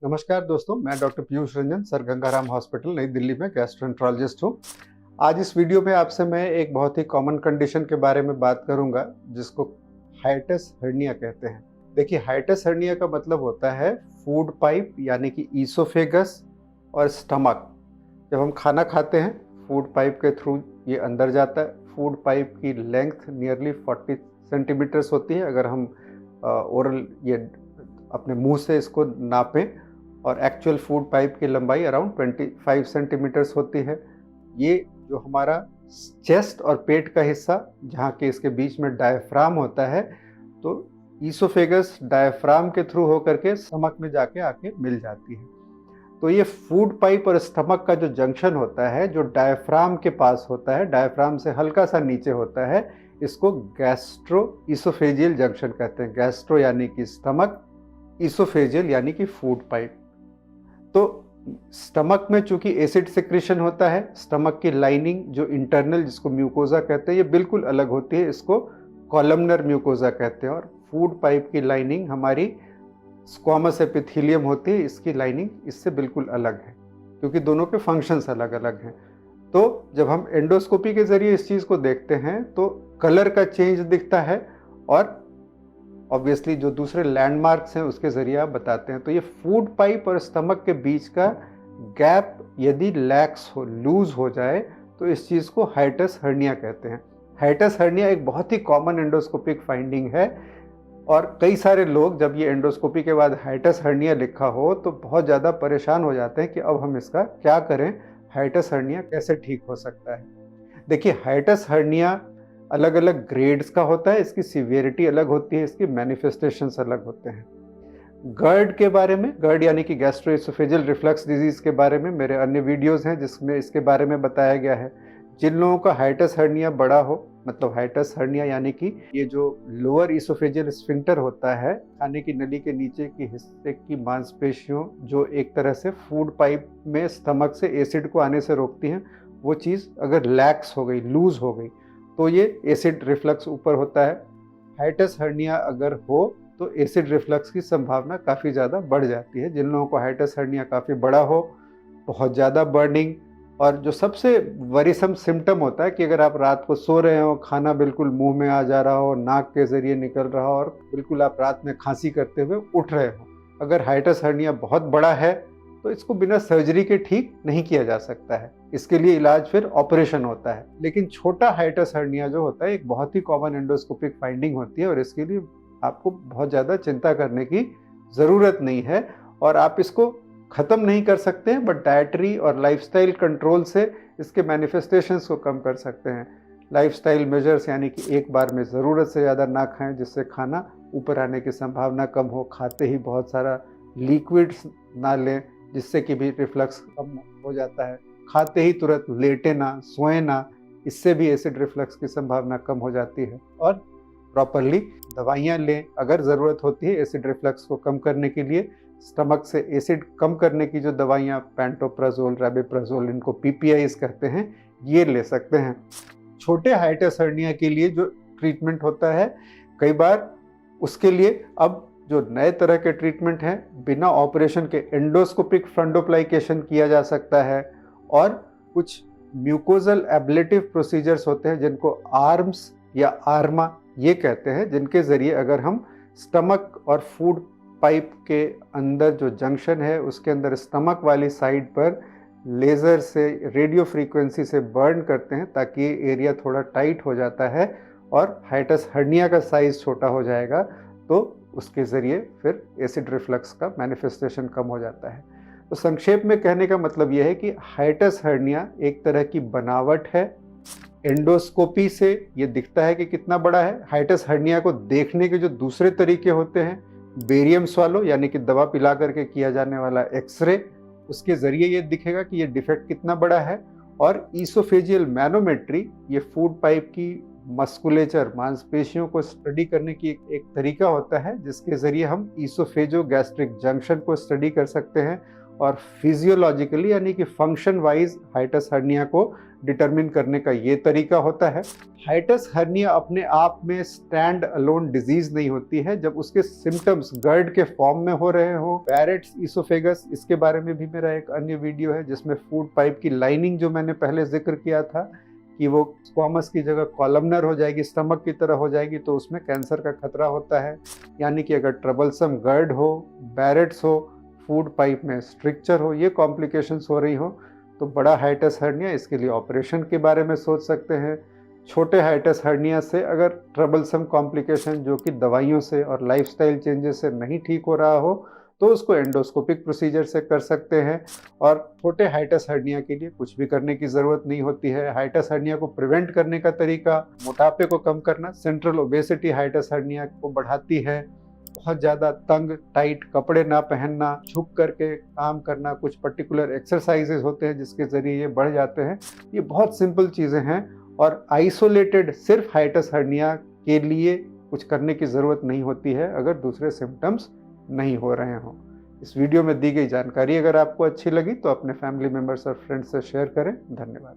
नमस्कार दोस्तों, मैं doctor Piyush Ranjan, sir Gangaram hospital नई दिल्ली में गैस्ट्रोएंटरोलॉजिस्ट हूँ। आज इस वीडियो में आपसे मैं एक बहुत ही कॉमन कंडीशन के बारे में बात करूंगा जिसको हाइटस हर्निया कहते हैं। देखिए, हाइटस हर्निया का मतलब होता है फूड पाइप यानी कि ईसोफेगस और स्टमक। जब हम खाना खाते हैं फूड पाइप के थ्रू ये अंदर जाता है। फूड पाइप की लेंथ नियरली 40 सेंटीमीटर्स होती है अगर हम ओरल ये अपने मुंह से इसको नापें, और एक्चुअल फूड पाइप की लंबाई अराउंड 25 सेंटीमीटर्स होती है। ये जो हमारा चेस्ट और पेट का हिस्सा जहाँ के इसके बीच में डायफ्राम होता है, तो ईसोफेगस डायफ्राम के थ्रू होकर के स्टमक में जाके आके मिल जाती है। तो ये फूड पाइप और स्टमक का जो जंक्शन होता है, जो डायफ्राम के पास होता है, डायफ्राम से हल्का सा नीचे होता है, इसको गैस्ट्रो ईसोफेजियल जंक्शन कहते हैं। गैस्ट्रो यानी कि स्टमक, ईसोफेजियल यानी कि फूड पाइप। तो स्टमक में चूंकि एसिड सिक्रीशन होता है, स्टमक की लाइनिंग जो इंटरनल जिसको म्यूकोजा कहते हैं ये बिल्कुल अलग होती है, इसको कॉलमनर म्यूकोजा कहते हैं। और फूड पाइप की लाइनिंग हमारी स्क्वामस एपिथेलियम होती है, इसकी लाइनिंग इससे बिल्कुल अलग है क्योंकि दोनों के फंक्शंस अलग अलग हैं। तो जब हम एंडोस्कोपी के जरिए इस चीज़ को देखते हैं तो कलर का चेंज दिखता है, और ऑब्वियसली जो दूसरे लैंडमार्क्स हैं उसके जरिए आप बताते हैं। तो ये फूड पाइप और स्टमक के बीच का गैप यदि लैक्स हो, लूज हो जाए, तो इस चीज़ को हाइटस हर्निया कहते हैं। हाइटस हर्निया एक बहुत ही कॉमन एंडोस्कोपिक फाइंडिंग है, और कई सारे लोग जब ये एंडोस्कोपी के बाद हाइटस हर्निया लिखा हो तो बहुत ज़्यादा परेशान हो जाते हैं कि अब हम इसका क्या करें, हाइटस हर्निया कैसे ठीक हो सकता है। देखिए, हाइटस हर्निया अलग अलग ग्रेड्स का होता है, इसकी सीवियरिटी अलग होती है, इसकी मैनिफेस्टेशंस अलग होते हैं। गर्ड के बारे में, गर्ड यानी कि गैस्ट्रोएसोफेजियल रिफ्लक्स डिजीज के बारे में मेरे अन्य वीडियोस हैं जिसमें इसके बारे में बताया गया है। जिन लोगों का हाइटस हर्निया बड़ा हो, मतलब हाइटस हर्निया यानी कि ये जो लोअर इसोफेजियल स्फिंक्टर होता है, खाने की नली के नीचे के हिस्से की मांसपेशियों जो एक तरह से फूड पाइप में स्टमक से एसिड को आने से रोकती हैं, वो चीज़ अगर लैक्स हो गई, लूज हो गई, तो ये एसिड रिफ्लक्स ऊपर होता है। हाइटस हर्निया अगर हो तो एसिड रिफ्लक्स की संभावना काफ़ी ज़्यादा बढ़ जाती है। जिन लोगों को हाइटस हर्निया काफ़ी बड़ा हो, बहुत ज़्यादा बर्निंग, और जो सबसे वरीसम सिम्टम होता है कि अगर आप रात को सो रहे हो, खाना बिल्कुल मुंह में आ जा रहा हो, नाक के ज़रिए निकल रहा हो, और बिल्कुल आप रात में खांसी करते हुए उठ रहे हो, अगर हाइटस हर्निया बहुत बड़ा है तो इसको बिना सर्जरी के ठीक नहीं किया जा सकता है। इसके लिए इलाज फिर ऑपरेशन होता है। लेकिन छोटा हाइटस हर्निया जो होता है एक बहुत ही कॉमन एंडोस्कोपिक फाइंडिंग होती है, और इसके लिए आपको बहुत ज़्यादा चिंता करने की ज़रूरत नहीं है, और आप इसको ख़त्म नहीं कर सकते हैं, बट डाइटरी और लाइफस्टाइल कंट्रोल से इसके मैनिफेस्टेशंस को कम कर सकते हैं। लाइफस्टाइल मेजर्स यानी कि एक बार में ज़रूरत से ज़्यादा ना खाएं जिससे खाना ऊपर आने की संभावना कम हो, खाते ही बहुत सारा लिक्विड्स ना लें जिससे कि भी रिफ्लक्स कम हो जाता है, खाते ही तुरंत लेटे ना, सोए ना, इससे भी एसिड रिफ्लक्स की संभावना कम हो जाती है, और प्रॉपरली दवाइयाँ लें अगर ज़रूरत होती है एसिड रिफ्लक्स को कम करने के लिए। स्टमक से एसिड कम करने की जो दवाइयाँ पैंटोप्राजोल, रैबिप्राजोल, इनको पीपीआईज कहते हैं, ये ले सकते हैं। छोटे हाइटस हर्निया के लिए जो ट्रीटमेंट होता है, कई बार उसके लिए अब जो नए तरह के ट्रीटमेंट हैं, बिना ऑपरेशन के एंडोस्कोपिक फंडोप्लाइकेशन किया जा सकता है, और कुछ म्यूकोजल एब्लेटिव प्रोसीजर्स होते हैं जिनको आर्म्स या आर्मा ये कहते हैं, जिनके ज़रिए अगर हम स्टमक और फूड पाइप के अंदर जो जंक्शन है उसके अंदर स्टमक वाली साइड पर लेज़र से, रेडियो फ्रीक्वेंसी से बर्न करते हैं, ताकि ये एरिया थोड़ा टाइट हो जाता है और हाइटस हर्निया का साइज़ छोटा हो जाएगा, तो उसके ज़रिए फिर एसिड रिफ्लक्स का मैनिफेस्टेशन कम हो जाता है। तो संक्षेप में कहने का मतलब यह है कि हाइटस हर्निया एक तरह की बनावट है। एंडोस्कोपी से ये दिखता है कि कितना बड़ा है। हाइटस हर्निया को देखने के जो दूसरे तरीके होते हैं, बेरियम स्वालो यानी कि दवा पिला करके किया जाने वाला एक्सरे, उसके ज़रिए ये दिखेगा कि ये डिफेक्ट कितना बड़ा है। और ईसोफेजियल मैनोमेट्री, ये फूड पाइप की मस्कुलेचर मांसपेशियों को स्टडी करने की एक तरीका होता है जिसके ज़रिए हम ईसोफेजो-गैस्ट्रिक जंक्शन को स्टडी कर सकते हैं और फिजियोलॉजिकली यानी कि फंक्शन वाइज हाइटस हर्निया को डिटरमिन करने का ये तरीका होता है। हाइटस हर्निया अपने आप में स्टैंड अलोन डिजीज नहीं होती है। जब उसके सिम्टम्स GERD के फॉर्म में हो रहे हो, बैरेट्स ईसोफेगस, इसके बारे में भी मेरा एक अन्य वीडियो है जिसमें फूड पाइप की लाइनिंग जो मैंने पहले जिक्र किया था कि वो स्क्वामस की जगह कॉलमनर हो जाएगी, स्टमक की तरह हो जाएगी, तो उसमें कैंसर का खतरा होता है। यानी कि अगर ट्रबलसम GERD हो, बैरेट्स हो, फूड पाइप में स्ट्रिक्चर हो, ये कॉम्प्लिकेशंस हो रही हो, तो बड़ा हाइटस हर्निया, इसके लिए ऑपरेशन के बारे में सोच सकते हैं। छोटे हाइटस हर्निया से अगर ट्रबलसम कॉम्प्लिकेशन जो कि दवाइयों से और लाइफस्टाइल चेंजेस से नहीं ठीक हो रहा हो तो उसको एंडोस्कोपिक प्रोसीजर से कर सकते हैं। और छोटे हाइटस हर्निया के लिए कुछ भी करने की ज़रूरत नहीं होती है। हाइटस हर्निया को प्रिवेंट करने का तरीका, मोटापे को कम करना। सेंट्रल ओबेसिटी हाइटस हर्निया को बढ़ाती है। बहुत ज़्यादा तंग टाइट कपड़े ना पहनना, झुक करके काम करना, कुछ पर्टिकुलर एक्सरसाइजेज होते हैं जिसके ज़रिए ये बढ़ जाते हैं। ये बहुत सिंपल चीज़ें हैं और आइसोलेटेड सिर्फ हाइटस हर्निया के लिए कुछ करने की ज़रूरत नहीं होती है अगर दूसरे सिम्टम्स नहीं हो रहे हों। इस वीडियो में दी गई जानकारी अगर आपको अच्छी लगी तो अपने फैमिली मेम्बर्स और फ्रेंड्स से शेयर करें। धन्यवाद।